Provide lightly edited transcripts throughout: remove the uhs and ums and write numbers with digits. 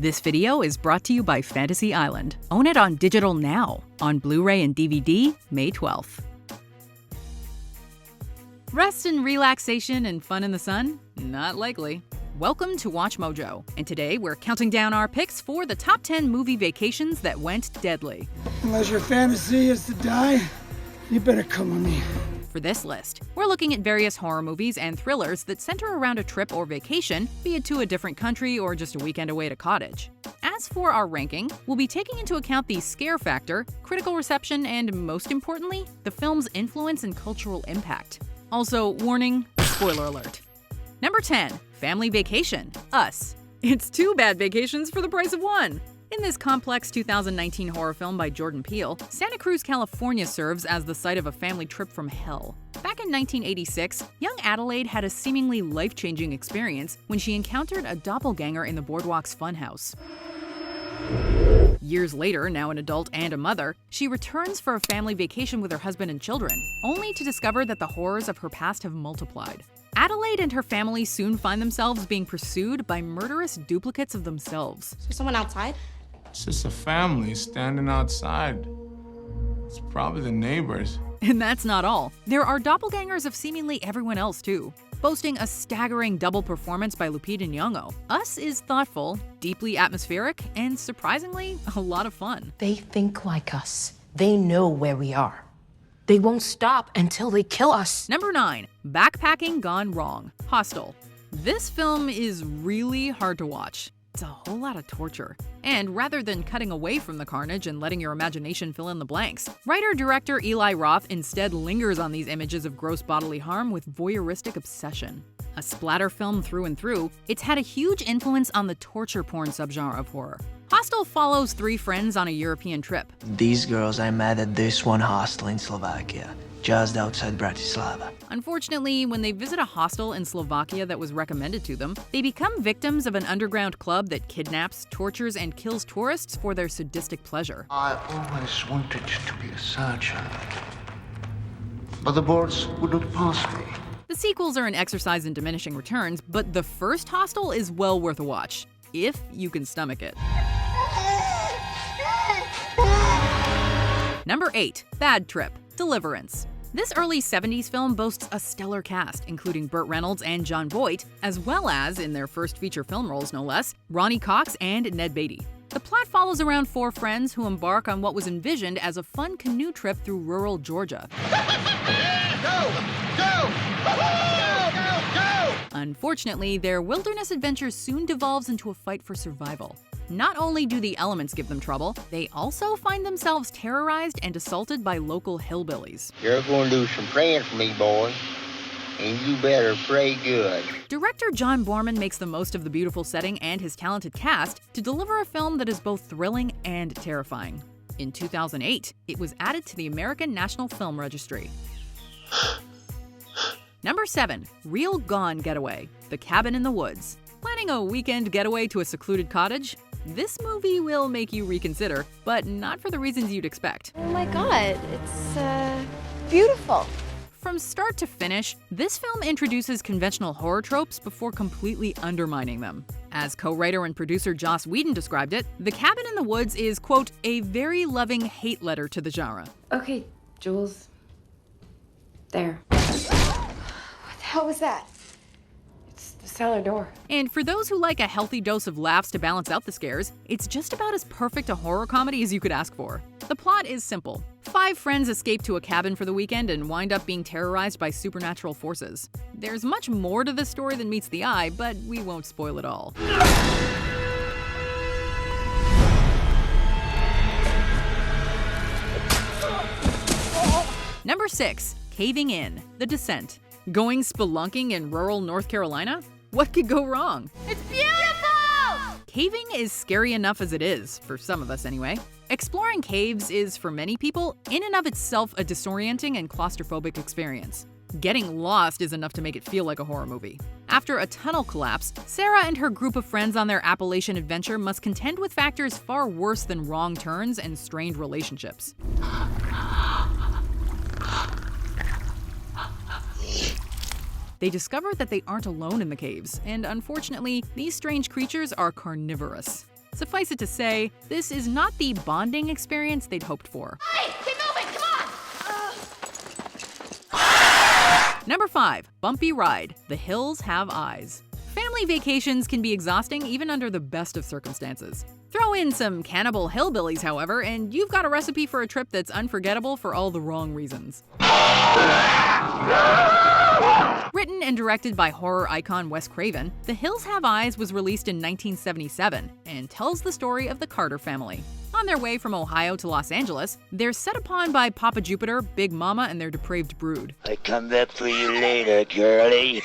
This video is brought to you by Fantasy Island. Own it on digital now, on Blu-ray and DVD, May 12th. Rest and relaxation and fun in the sun? Not likely. Welcome to WatchMojo, and today we're counting down our picks for the top 10 movie vacations that went deadly. Unless your fantasy is to die, you better come with me. For this list, we're looking at various horror movies and thrillers that center around a trip or vacation, be it to a different country or just a weekend away at a cottage. As for our ranking, we'll be taking into account the scare factor, critical reception, and most importantly, the film's influence and cultural impact. Also, warning, spoiler alert. Number 10, Family Vacation, Us. It's two bad vacations for the price of one. In this complex 2019 horror film by Jordan Peele, Santa Cruz, California serves as the site of a family trip from hell. Back in 1986, young Adelaide had a seemingly life-changing experience when she encountered a doppelganger in the Boardwalk's funhouse. Years later, now an adult and a mother, she returns for a family vacation with her husband and children, only to discover that the horrors of her past have multiplied. Adelaide and her family soon find themselves being pursued by murderous duplicates of themselves. Is there someone outside? It's just a family standing outside. It's probably the neighbors. And that's not all. There are doppelgangers of seemingly everyone else, too. Boasting a staggering double performance by Lupita Nyong'o, Us is thoughtful, deeply atmospheric, and surprisingly, a lot of fun. They think like us. They know where we are. They won't stop until they kill us. Number 9, Backpacking Gone Wrong, Hostel. This film is really hard to watch. It's a whole lot of torture. And rather than cutting away from the carnage and letting your imagination fill in the blanks, writer-director Eli Roth instead lingers on these images of gross bodily harm with voyeuristic obsession. A splatter film through and through, it's had a huge influence on the torture porn subgenre of horror. Hostel follows three friends on a European trip. These girls I met at this one hostel in Slovakia, just outside Bratislava. Unfortunately, when they visit a hostel in Slovakia that was recommended to them, they become victims of an underground club that kidnaps, tortures, and kills tourists for their sadistic pleasure. I always wanted to be a surgeon, but the boards would not pass me. The sequels are an exercise in diminishing returns, but the first Hostel is well worth a watch, if you can stomach it. Number 8, Bad Trip, Deliverance. This early 70s film boasts a stellar cast, including Burt Reynolds and Jon Voight, as well as, in their first feature film roles no less, Ronnie Cox and Ned Beatty. The plot follows around four friends who embark on what was envisioned as a fun canoe trip through rural Georgia. Unfortunately, their wilderness adventure soon devolves into a fight for survival. Not only do the elements give them trouble, they also find themselves terrorized and assaulted by local hillbillies. You're going to do some praying for me, boy, and you better pray good. Director John Boorman makes the most of the beautiful setting and his talented cast to deliver a film that is both thrilling and terrifying. In 2008, it was added to the American National Film Registry. Number 7, Real Gone Getaway, The Cabin in the Woods. Planning a weekend getaway to a secluded cottage? This movie will make you reconsider, but not for the reasons you'd expect. Oh my god, it's beautiful. From start to finish, this film introduces conventional horror tropes before completely undermining them. As co-writer and producer Joss Whedon described it, The Cabin in the Woods is, quote, a very loving hate letter to the genre. Okay, Jules. There. What the hell was that? It's the cellar door. And for those who like a healthy dose of laughs to balance out the scares, it's just about as perfect a horror comedy as you could ask for. The plot is simple. 5 friends escape to a cabin for the weekend and wind up being terrorized by supernatural forces. There's much more to this story than meets the eye, but we won't spoil it all. Number 6, Caving In, The Descent. Going spelunking in rural North Carolina? What could go wrong? It's beautiful! Caving is scary enough as it is, for some of us anyway. Exploring caves is, for many people, in and of itself a disorienting and claustrophobic experience. Getting lost is enough to make it feel like a horror movie. After a tunnel collapse, Sarah and her group of friends on their Appalachian adventure must contend with factors far worse than wrong turns and strained relationships. They discover that they aren't alone in the caves, and unfortunately, these strange creatures are carnivorous. Suffice it to say, this is not the bonding experience they'd hoped for. Hey, keep moving, come on! Number 5. Bumpy Ride. The Hills Have Eyes. Family vacations can be exhausting even under the best of circumstances. Throw in some cannibal hillbillies, however, and you've got a recipe for a trip that's unforgettable for all the wrong reasons. Written and directed by horror icon Wes Craven, The Hills Have Eyes was released in 1977 and tells the story of the Carter family. On their way from Ohio to Los Angeles, they're set upon by Papa Jupiter, Big Mama, and their depraved brood. I come back for you later, girlie.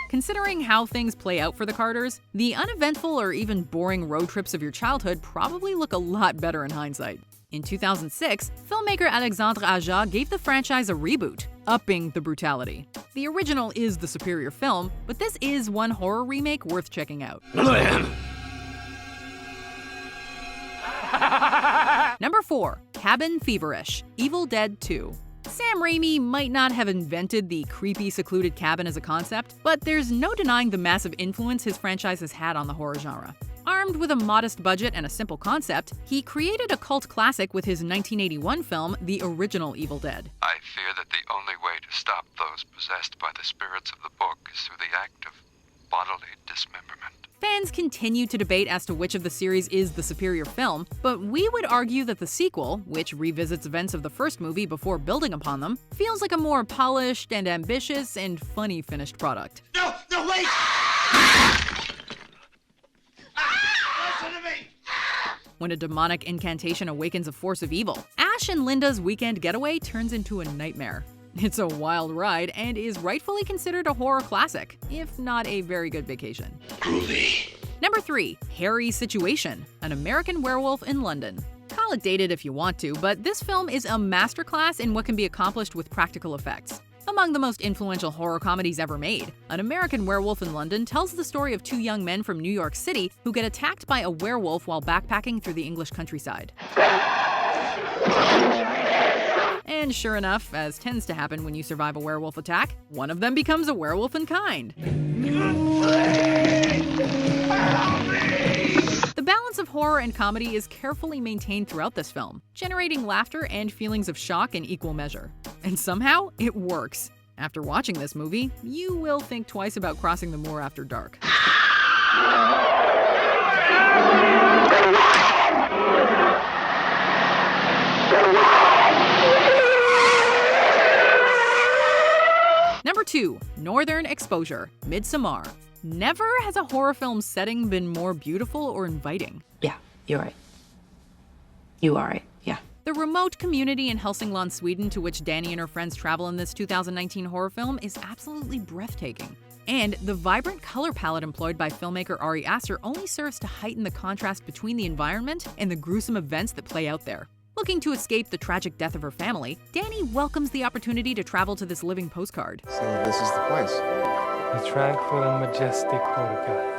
Considering how things play out for the Carters, the uneventful or even boring road trips of your childhood probably look a lot better in hindsight. In 2006, filmmaker Alexandre Aja gave the franchise a reboot, upping the brutality. The original is the superior film, but this is one horror remake worth checking out. Number 4. Cabin Feverish. Evil Dead 2. Sam Raimi might not have invented the creepy, secluded cabin as a concept, but there's no denying the massive influence his franchise has had on the horror genre. Armed with a modest budget and a simple concept, he created a cult classic with his 1981 film, The Original Evil Dead. I fear that the only way to stop those possessed by the spirits of the book is through the act of bodily dismemberment. Fans continue to debate as to which of the series is the superior film, but we would argue that the sequel, which revisits events of the first movie before building upon them, feels like a more polished and ambitious and funny finished product. No, wait! Listen to me! When a demonic incantation awakens a force of evil, Ash and Linda's weekend getaway turns into a nightmare. It's a wild ride and is rightfully considered a horror classic, if not a very good vacation. Groovy. Number 3. Hairy Situation. An American Werewolf in London. Call it dated if you want to, but this film is a masterclass in what can be accomplished with practical effects. Among the most influential horror comedies ever made, An American Werewolf in London tells the story of two young men from New York City who get attacked by a werewolf while backpacking through the English countryside. And sure enough, as tends to happen when you survive a werewolf attack, one of them becomes a werewolf in kind. The balance of horror and comedy is carefully maintained throughout this film, generating laughter and feelings of shock in equal measure. And somehow, it works. After watching this movie, you will think twice about crossing the moor after dark. Number 2. Northern Exposure. Midsommar. Never has a horror film setting been more beautiful or inviting. Yeah, you're right. You are right, yeah. The remote community in Hälsingland, Sweden, to which Danny and her friends travel in this 2019 horror film is absolutely breathtaking. And the vibrant color palette employed by filmmaker Ari Aster only serves to heighten the contrast between the environment and the gruesome events that play out there. Looking to escape the tragic death of her family, Danny welcomes the opportunity to travel to this living postcard. So this is the place. A tranquil and majestic Roarke.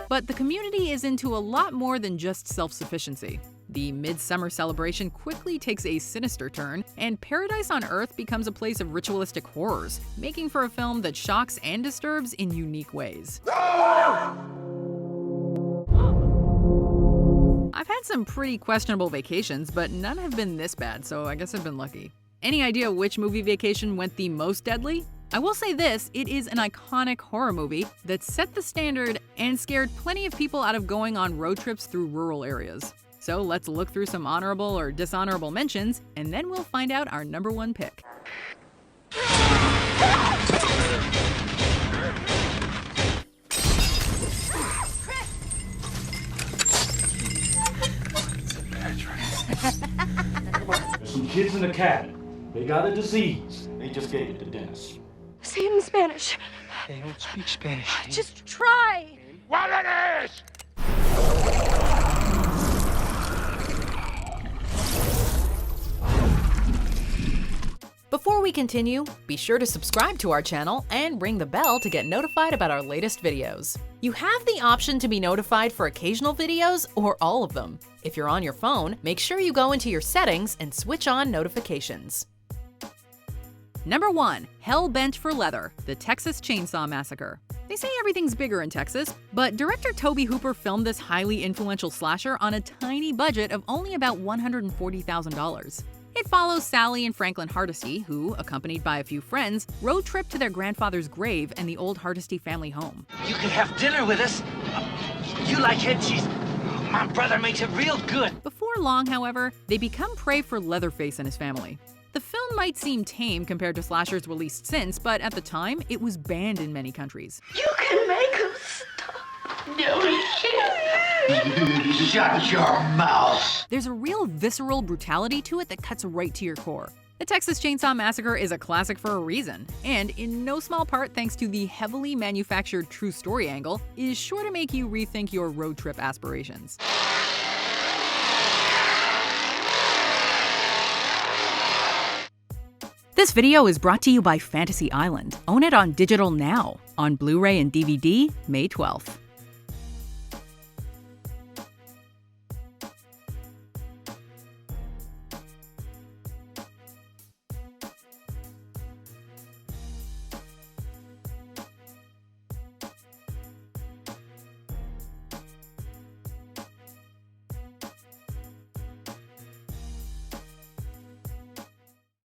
But the community is into a lot more than just self-sufficiency. The midsummer celebration quickly takes a sinister turn, and Paradise on Earth becomes a place of ritualistic horrors, making for a film that shocks and disturbs in unique ways. I've had some pretty questionable vacations, but none have been this bad, so I guess I've been lucky. Any idea which movie vacation went the most deadly? I will say this, it is an iconic horror movie that set the standard and scared plenty of people out of going on road trips through rural areas. So let's look through some honorable or dishonorable mentions, and then we'll find out our number 1 pick. There's some kids in the cabin. They got a disease. They just gave it to Dennis. Say it in Spanish. They don't speak Spanish. Just try. What it is? Before we continue, be sure to subscribe to our channel and ring the bell to get notified about our latest videos. You have the option to be notified for occasional videos or all of them. If you're on your phone, make sure you go into your settings and switch on notifications. Number 1. Hell Bent for Leather, The Texas Chainsaw Massacre. They say everything's bigger in Texas, but director Tobe Hooper filmed this highly influential slasher on a tiny budget of only about $140,000. It follows Sally and Franklin Hardesty, who, accompanied by a few friends, road trip to their grandfather's grave and the old Hardesty family home. You can have dinner with us. You like head cheese. My brother makes it real good. Before long, however, they become prey for Leatherface and his family. The film might seem tame compared to slashers released since, but at the time, it was banned in many countries. You can make him stop doing shit. Shut your mouth. There's a real visceral brutality to it that cuts right to your core. The Texas Chainsaw Massacre is a classic for a reason, and in no small part thanks to the heavily manufactured true story angle, is sure to make you rethink your road trip aspirations. This video is brought to you by Fantasy Island. Own it on digital now, on Blu-ray and DVD, May 12th.